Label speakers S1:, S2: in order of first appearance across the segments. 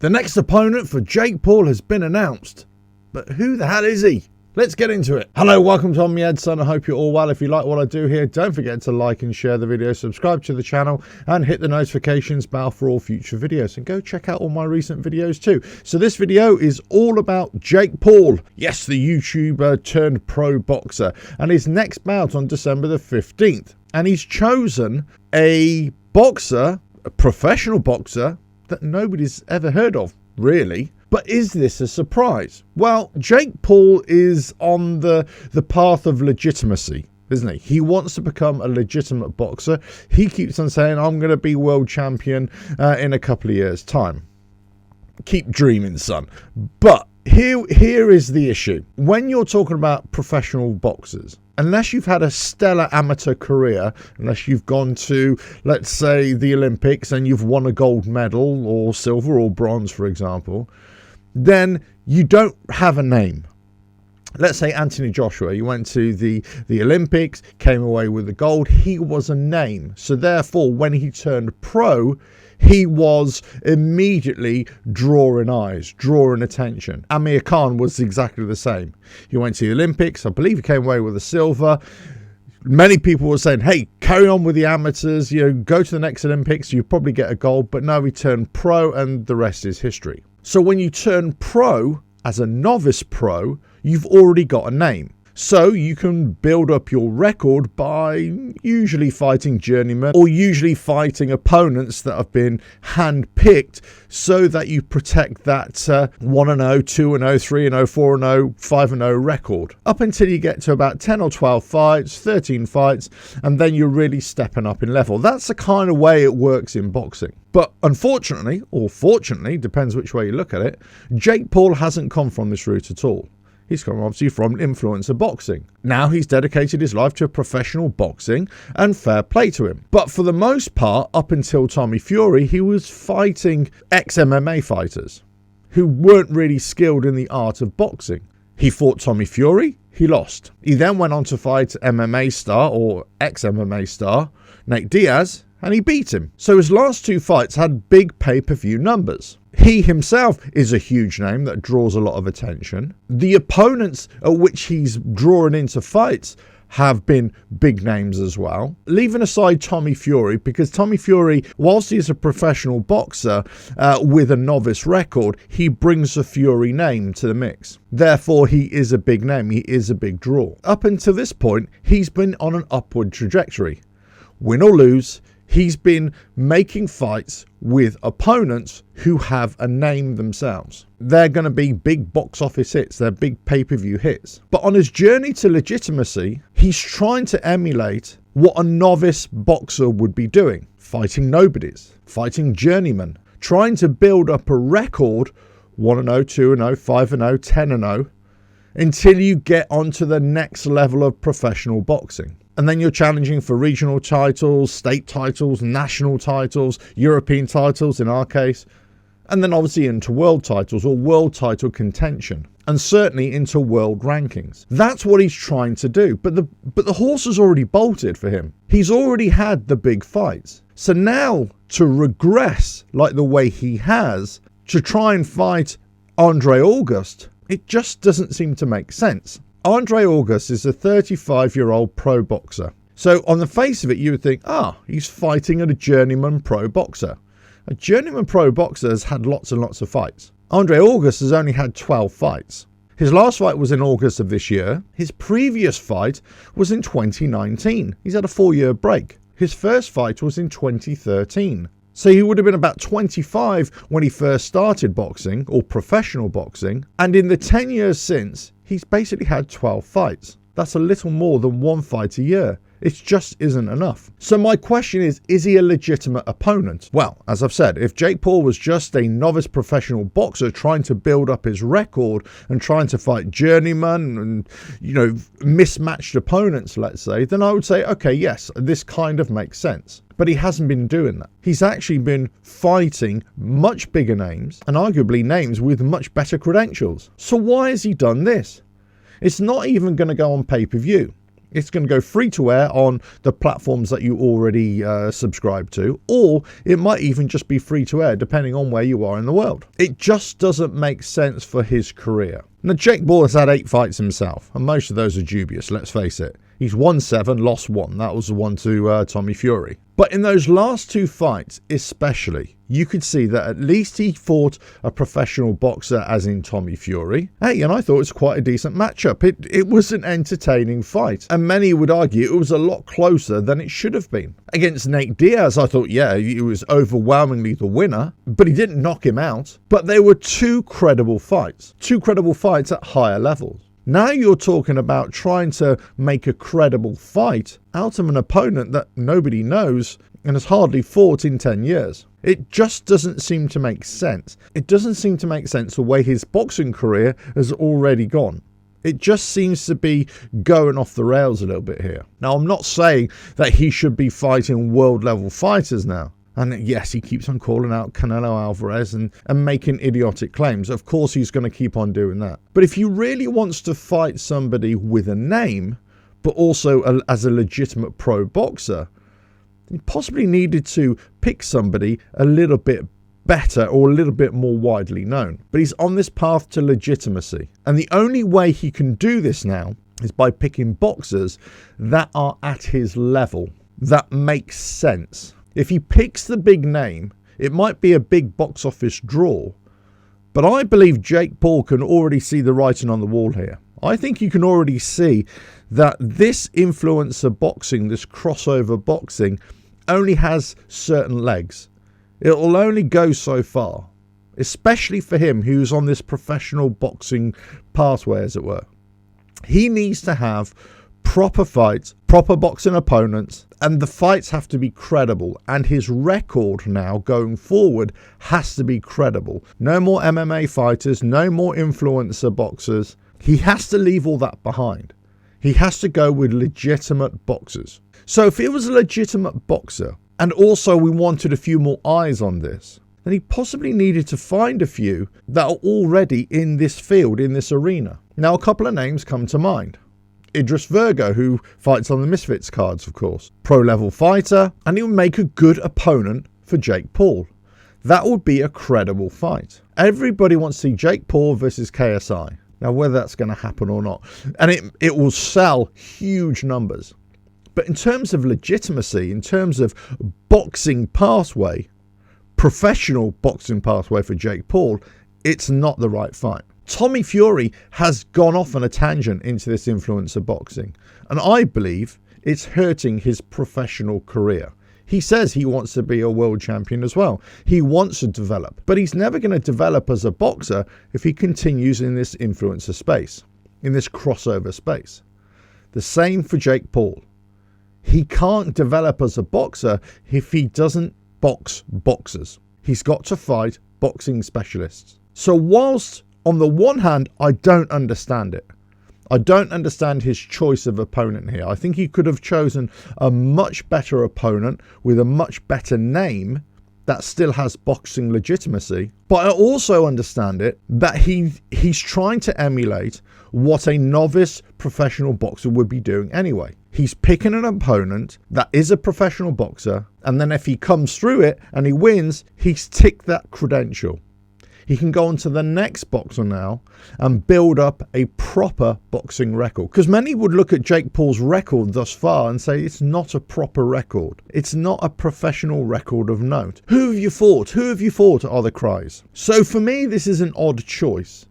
S1: The next opponent for Jake Paul has been announced, but who the hell is he? Let's get into it. Hello, welcome to I'm Edson. I hope you're all well. If you like what I do here, don't forget to like and share the video, subscribe to the channel, and hit the notifications bell for all future videos. And go check out all my recent videos too. So this video is all about Jake Paul. Yes, the YouTuber turned pro boxer, and his next bout on December the 15th. And he's chosen a boxer, a professional boxer, that nobody's ever heard of, really. But is this a surprise? Well, Jake Paul is on the path of legitimacy, isn't he? He wants to become a legitimate boxer. He keeps on saying, I'm going to be world champion in a couple of years' time. Keep dreaming, son. But here is the issue. When you're talking about professional boxers, unless you've had a stellar amateur career, unless you've gone to, let's say, the Olympics and you've won a gold medal or silver or bronze, for example, then you don't have a name. Let's say Anthony Joshua, you went to the Olympics, came away with the gold. He was a name. So therefore, when he turned pro, he was immediately drawing eyes, drawing attention. Amir Khan was exactly the same. He went to the Olympics. I believe he came away with a silver. Many people were saying, hey, carry on with the amateurs, go to the next Olympics, you probably get a gold. But no, he turned pro, and the rest is history. So when you turn pro as a novice pro, you've already got a name. So you can build up your record by usually fighting journeymen or usually fighting opponents that have been hand-picked so that you protect that 1-0, 2-0, 3-0, 4-0, 5-0 record. Up until you get to about 10 or 12 fights, 13 fights, and then you're really stepping up in level. That's the kind of way it works in boxing. But unfortunately, or fortunately, depends which way you look at it, Jake Paul hasn't come from this route at all. He's come obviously from influencer boxing. Now he's dedicated his life to professional boxing, and fair play to him. But for the most part, up until Tommy Fury, he was fighting ex-MMA fighters who weren't really skilled in the art of boxing. He fought Tommy Fury, he lost. He then went on to fight MMA star or ex-MMA star Nate Diaz, and he beat him. So his last two fights had big pay-per-view numbers. He himself is a huge name that draws a lot of attention. The opponents at which he's drawn into fights have been big names as well. Leaving aside Tommy Fury, because Tommy Fury, whilst he's a professional boxer with a novice record, he brings the Fury name to the mix. Therefore, he is a big name. He is a big draw. Up until this point, he's been on an upward trajectory. Win or lose, he's been making fights with opponents who have a name themselves. They're going to be big box office hits. They're big pay-per-view hits. But on his journey to legitimacy, he's trying to emulate what a novice boxer would be doing. Fighting nobodies, fighting journeymen, trying to build up a record 1-0, 2-0, 5-0, 10-0 until you get onto the next level of professional boxing. And then you're challenging for regional titles, state titles, national titles, European titles in our case, and then obviously into world titles or world title contention, and certainly into world rankings. That's what he's trying to do. But the horse has already bolted for him. He's already had the big fights. So now to regress like the way he has, to try and fight Andre August, it just doesn't seem to make sense. Andre August is a 35-year-old pro boxer. So on the face of it, you would think, he's fighting a journeyman pro boxer. A journeyman pro boxer has had lots and lots of fights. Andre August has only had 12 fights. His last fight was in August of this year. His previous fight was in 2019. He's had a 4-year break. His first fight was in 2013. So he would have been about 25 when he first started boxing, or professional boxing. And in the 10 years since, he's basically had 12 fights. That's a little more than one fight a year. It just isn't enough. So my question is he a legitimate opponent? Well, as I've said, if Jake Paul was just a novice professional boxer trying to build up his record and trying to fight journeymen and, mismatched opponents, let's say, then I would say, okay, yes, this kind of makes sense. But he hasn't been doing that. He's actually been fighting much bigger names and arguably names with much better credentials. So why has he done this? It's not even going to go on pay-per-view. It's going to go free to air on the platforms that you already subscribe to, or it might even just be free to air depending on where you are in the world. It just doesn't make sense for his career. Now, Jake Paul has had 8 fights himself, and most of those are dubious, let's face it. He's won 7, lost 1. That was the one to Tommy Fury. But in those last 2 fights especially, you could see that at least he fought a professional boxer, as in Tommy Fury. Hey, and I thought it was quite a decent matchup. It was an entertaining fight. And many would argue it was a lot closer than it should have been. Against Nate Diaz, I thought, yeah, he was overwhelmingly the winner, but he didn't knock him out. But they were 2 credible fights. 2 credible fights at higher levels. Now you're talking about trying to make a credible fight out of an opponent that nobody knows and has hardly fought in 10 years. It just doesn't seem to make sense. It doesn't seem to make sense the way his boxing career has already gone. It just seems to be going off the rails a little bit here. Now, I'm not saying that he should be fighting world level fighters now. And yes, he keeps on calling out Canelo Alvarez and making idiotic claims. Of course, he's going to keep on doing that. But if he really wants to fight somebody with a name, but also as a legitimate pro boxer, he possibly needed to pick somebody a little bit better or a little bit more widely known. But he's on this path to legitimacy. And the only way he can do this now is by picking boxers that are at his level, that makes sense. If he picks the big name, it might be a big box office draw, but I believe Jake Paul can already see the writing on the wall here. I think you can already see that this influencer boxing, this crossover boxing, only has certain legs. It will only go so far, especially for him who's on this professional boxing pathway, as it were. He needs to have proper fights, proper boxing opponents, and the fights have to be credible, and his record now going forward has to be credible. No more MMA fighters, no more influencer boxers. He has to leave all that behind. He has to go with legitimate boxers. So if it was a legitimate boxer, and also we wanted a few more eyes on this, then he possibly needed to find a few that are already in this field, in this arena. Now, a couple of names come to mind. Idris Virgo, who fights on the Misfits cards, of course. Pro-level fighter, and he would make a good opponent for Jake Paul. That would be a credible fight. Everybody wants to see Jake Paul versus KSI. Now, whether that's going to happen or not. And it will sell huge numbers. But in terms of legitimacy, in terms of boxing pathway, professional boxing pathway for Jake Paul, it's not the right fight. Tommy Fury has gone off on a tangent into this influencer boxing, and I believe it's hurting his professional career. He says he wants to be a world champion as well. He wants to develop, but he's never going to develop as a boxer if he continues in this influencer space, in this crossover space. The same for Jake Paul. He can't develop as a boxer if he doesn't box boxers. He's got to fight boxing specialists. So whilst on the one hand, I don't understand it. I don't understand his choice of opponent here. I think he could have chosen a much better opponent with a much better name that still has boxing legitimacy. But I also understand it that he's trying to emulate what a novice professional boxer would be doing anyway. He's picking an opponent that is a professional boxer, and then if he comes through it and he wins, he's ticked that credential. He can go on to the next boxer now and build up a proper boxing record. Because many would look at Jake Paul's record thus far and say it's not a proper record. It's not a professional record of note. Who have you fought? Who have you fought? Are the cries. So for me, this is an odd choice.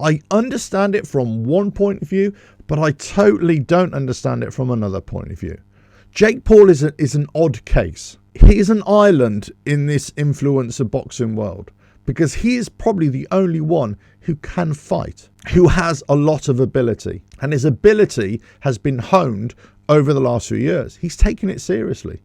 S1: I understand it from one point of view, but I totally don't understand it from another point of view. Jake Paul is an odd case. He is an island in this influencer boxing world, because he is probably the only one who can fight, who has a lot of ability. And his ability has been honed over the last few years. He's taken it seriously.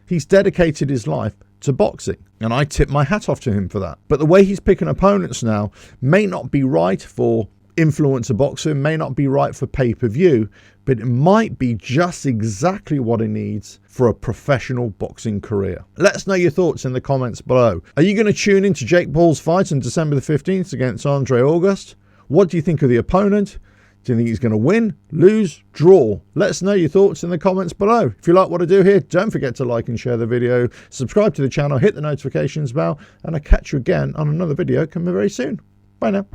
S1: He's dedicated his life to boxing. And I tip my hat off to him for that. But the way he's picking opponents now may not be right for influencer boxing, may not be right for pay-per-view, but it might be just exactly what he needs for a professional boxing career. Let us know your thoughts in the comments below. Are you going to tune into Jake Paul's fight on December the 15th against Andre August? What do you think of the opponent? Do you think he's going to win, lose, draw? Let us know your thoughts in the comments below. If you like what I do here, don't forget to like and share the video, subscribe to the channel, hit the notifications bell, and I'll catch you again on another video coming very soon. Bye now.